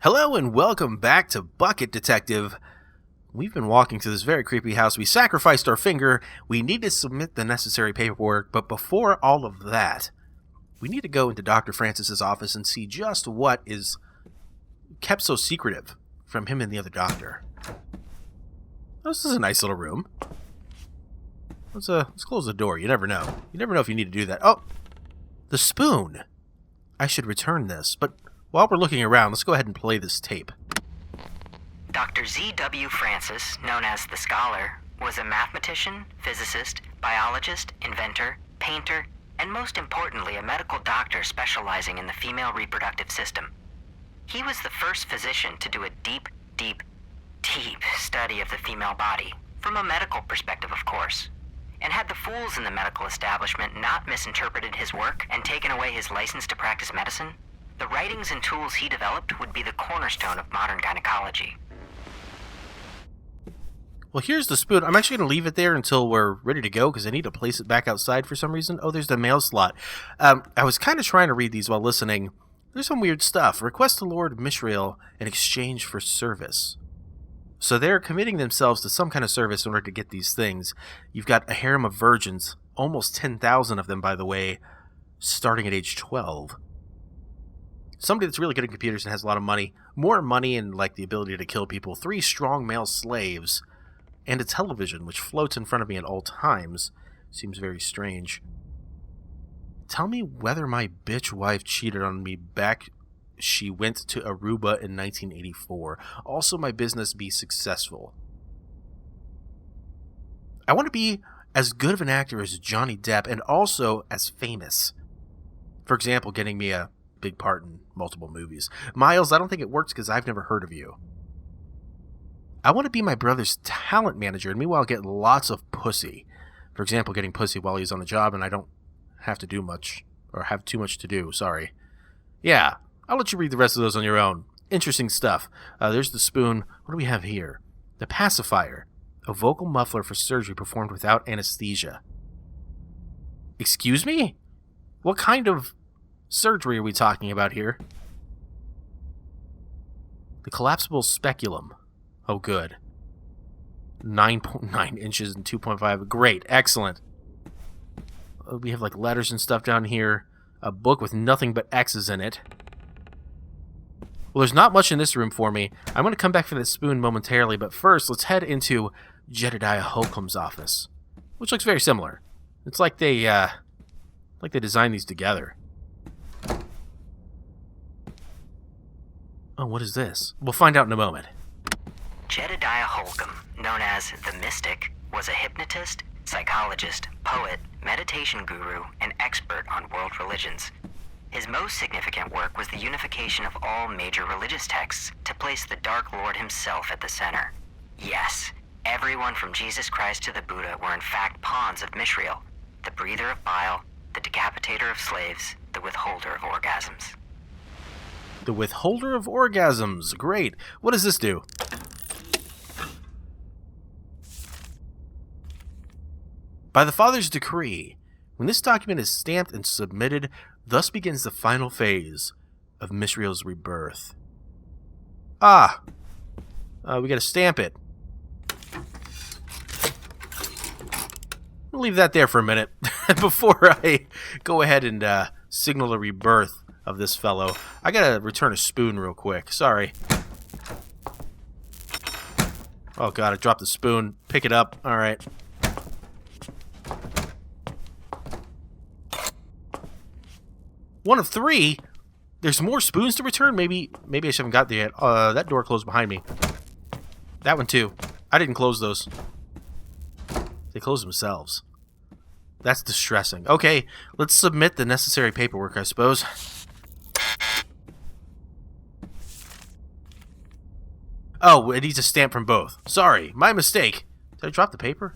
Hello and welcome back to Bucket Detective. We've been walking through this very creepy house. We sacrificed our finger. We need to submit the necessary paperwork, but before all of that, we need to go into Dr. Francis's office and see just what is kept so secretive from him and the other doctor. This is a nice little room. Let's close the door. You never know. You never know if you need to do that. Oh, the spoon. I should return this, but while we're looking around, let's go ahead and play this tape. Dr. Z.W. Francis, known as the Scholar, was a mathematician, physicist, biologist, inventor, painter, and most importantly, a medical doctor specializing in the female reproductive system. He was the first physician to do a deep study of the female body, from a medical perspective, of course, and had the fools in the medical establishment not misinterpreted his work and taken away his license to practice medicine, the writings and tools he developed would be the cornerstone of modern gynecology. Well, here's the spoon. I'm actually going to leave it there until we're ready to go because I need to place it back outside for some reason. Oh, there's the mail slot. I was kind of trying to read these while listening. There's some weird stuff. Request the Lord Mishrael in exchange for service. So they're committing themselves to some kind of service in order to get these things. You've got a harem of virgins, almost 10,000 of them, by the way, starting at age 12. Somebody that's really good at computers and has a lot of money. More money and like the ability to kill people. 3 strong male slaves. And a television, which floats in front of me at all times. Seems very strange. Tell me whether my bitch wife cheated on me back she went to Aruba in 1984. Also, my business be successful. I want to be as good of an actor as Johnny Depp and also as famous. For example, getting me a big part in multiple movies. Miles, I don't think it works because I've never heard of you. I want to be my brother's talent manager and meanwhile get lots of pussy. For example, getting pussy while he's on the job and I don't have to do much or have too much to do. Sorry. Yeah, I'll let you read the rest of those on your own. Interesting stuff. There's the spoon. What do we have here? The pacifier. A vocal muffler for surgery performed without anesthesia. Excuse me? What kind of surgery are we talking about here? The collapsible speculum. Oh, good. 9.9 inches and 2.5. Great. Excellent. We have like letters and stuff down here. A book with nothing but X's in it. Well, there's not much in this room for me. I'm going to come back for the spoon momentarily, but first, let's head into Jedediah Holcomb's office, which looks very similar. It's like they designed these together. Oh, what is this? We'll find out in a moment. Jedediah Holcomb, known as the Mystic, was a hypnotist, psychologist, poet, meditation guru, and expert on world religions. His most significant work was the unification of all major religious texts to place the Dark Lord himself at the center. Yes, everyone from Jesus Christ to the Buddha were in fact pawns of Mishrael, the breather of bile, the decapitator of slaves, the withholder of orgasms. The withholder of orgasms. Great. What does this do? By the Father's decree, when this document is stamped and submitted, thus begins the final phase of Mishrael's rebirth. We gotta stamp it. We'll leave that there for a minute before I go ahead and signal the rebirth of this fellow. I gotta return a spoon real quick. Sorry. Oh god, I dropped the spoon. Pick it up. Alright. One of 3? There's more spoons to return? Maybe I just haven't got there yet. That door closed behind me. That one too. I didn't close those. They closed themselves. That's distressing. Okay, let's submit the necessary paperwork, I suppose. Oh, it needs a stamp from both. Sorry, my mistake. Did I drop the paper?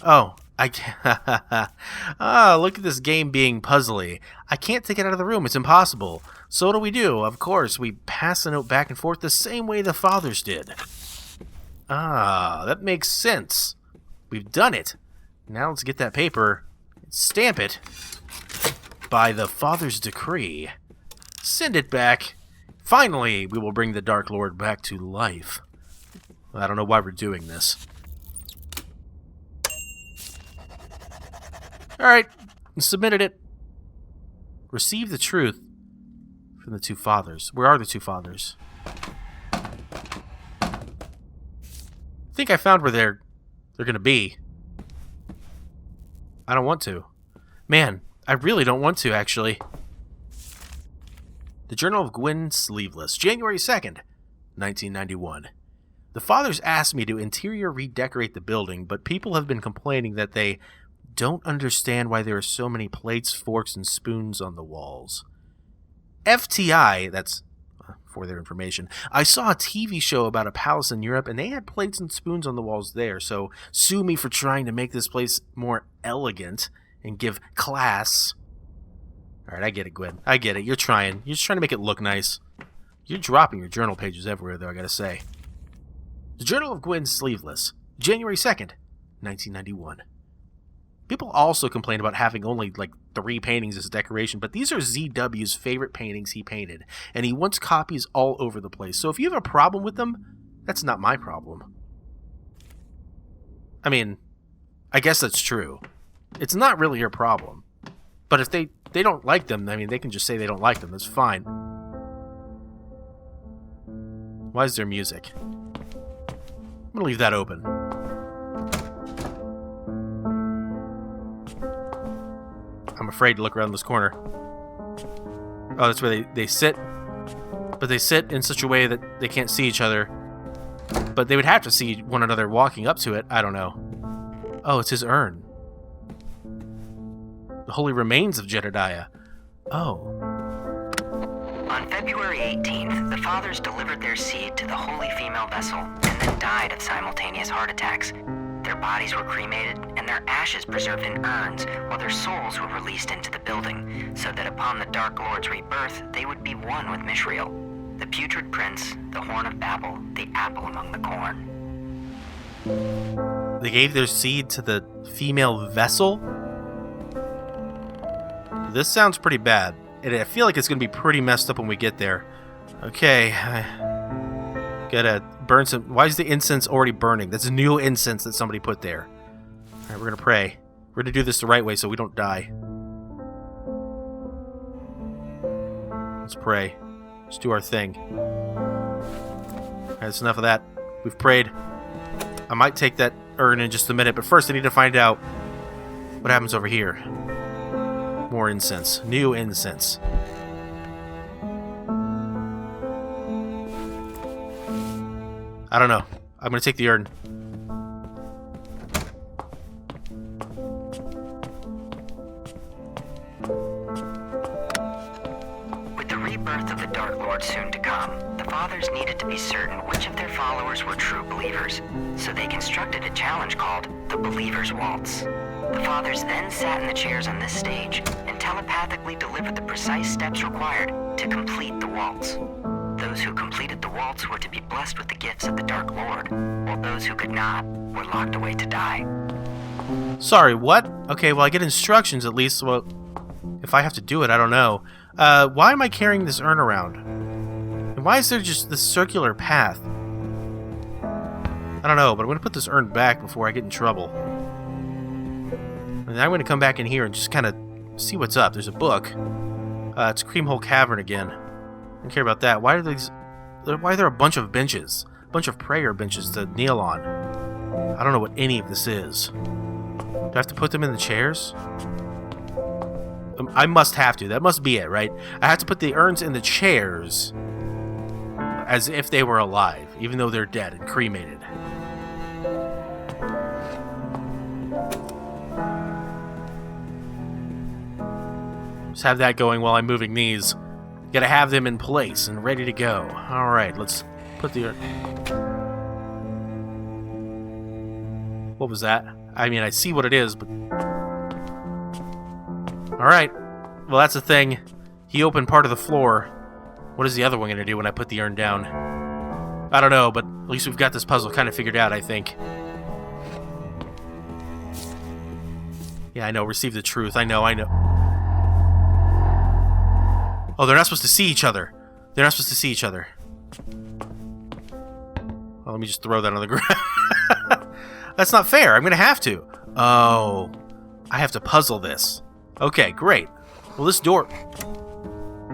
Oh, I can't. Look at this game being puzzly. I can't take it out of the room. It's impossible. So what do? Of course, we pass the note back and forth the same way the fathers did. That makes sense. We've done it. Now let's get that paper and stamp it by the father's decree. Send it back. Finally, we will bring the Dark Lord back to life. I don't know why we're doing this. Alright, submitted it. Receive the truth from the two fathers. Where are the two fathers? I think I found where they're gonna be. I don't want to. Man, I really don't want to, actually. The Journal of Gwyn Sleeveless, January 2nd, 1991. The fathers asked me to interior redecorate the building, but people have been complaining that they don't understand why there are so many plates, forks, and spoons on the walls. FTI, that's for their information, I saw a TV show about a palace in Europe, and they had plates and spoons on the walls there, so sue me for trying to make this place more elegant and give class. Alright, I get it, Gwyn. I get it. You're trying. You're just trying to make it look nice. You're dropping your journal pages everywhere, though, I gotta say. The Journal of Gwyn Sleeveless, January 2nd, 1991. People also complain about having only, 3 paintings as decoration, but these are ZW's favorite paintings he painted, and he wants copies all over the place. So if you have a problem with them, that's not my problem. I mean, I guess that's true. It's not really your problem. But if they don't like them, I mean, they can just say they don't like them. That's fine. Why is there music? I'm gonna leave that open. I'm afraid to look around this corner. Oh, that's where they sit. But they sit in such a way that they can't see each other. But they would have to see one another walking up to it. I don't know. Oh, it's his urn. The holy remains of Jedediah. Oh. On February 18th, the fathers delivered their seed to the holy female vessel and then died of simultaneous heart attacks. Their bodies were cremated and their ashes preserved in urns while their souls were released into the building, so that upon the Dark Lord's rebirth, they would be one with Mishriel, the putrid prince, the horn of Babel, the apple among the corn. They gave their seed to the female vessel? This sounds pretty bad. And I feel like it's going to be pretty messed up when we get there. Okay. Gotta burn some... Why is the incense already burning? That's new incense that somebody put there. Alright, we're going to pray. We're going to do this the right way so we don't die. Let's pray. Let's do our thing. Alright, that's enough of that. We've prayed. I might take that urn in just a minute, but first I need to find out what happens over here. More incense. New incense. I don't know. I'm going to take the urn. With the rebirth of the Dark Lord soon to come, the fathers needed to be certain which of their followers were true believers, so they constructed a challenge called the Believer's Waltz. The fathers then sat in the chairs on this stage and telepathically delivered the precise steps required to complete the waltz. Those who completed the waltz were to be blessed with the gifts of the Dark Lord, while those who could not were locked away to die. Sorry, what? Okay, well, I get instructions at least. Well, if I have to do it, I don't know. Why am I carrying this urn around? And why is there just this circular path? I don't know, but I'm going to put this urn back before I get in trouble. And I'm going to come back in here and just kind of see what's up. There's a book. It's Creamhole Cavern again. I don't care about that. Why are there a bunch of benches? A bunch of prayer benches to kneel on. I don't know what any of this is. Do I have to put them in the chairs? I must have to. That must be it, right? I have to put the urns in the chairs as if they were alive, even though they're dead and cremated. Just have that going while I'm moving these. Gotta have them in place and ready to go. Alright, let's put the... What was that? I mean, I see what it is, but... Alright. Well, that's the thing. He opened part of the floor. What is the other one gonna do when I put the urn down? I don't know, but at least we've got this puzzle kind of figured out, I think. Yeah, I know. Receive the truth. I know. Oh, they're not supposed to see each other. They're not supposed to see each other. Well, let me just throw that on the ground. That's not fair. I'm going to have to. Oh, I have to puzzle this. Okay, great. Well, this door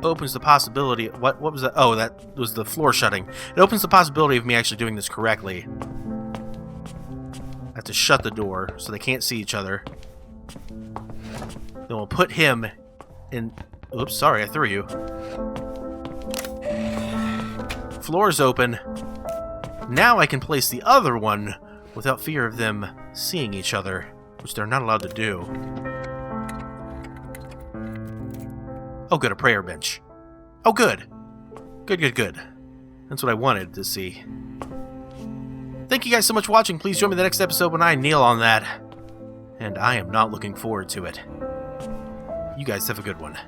opens the possibility... What was that? Oh, that was the floor shutting. It opens the possibility of me actually doing this correctly. I have to shut the door so they can't see each other. Then we'll put him in... Oops, sorry, I threw you. Floor's open. Now I can place the other one without fear of them seeing each other, which they're not allowed to do. Oh, good, a prayer bench. Oh, good. Good. That's what I wanted to see. Thank you guys so much for watching. Please join me in the next episode when I kneel on that. And I am not looking forward to it. You guys have a good one.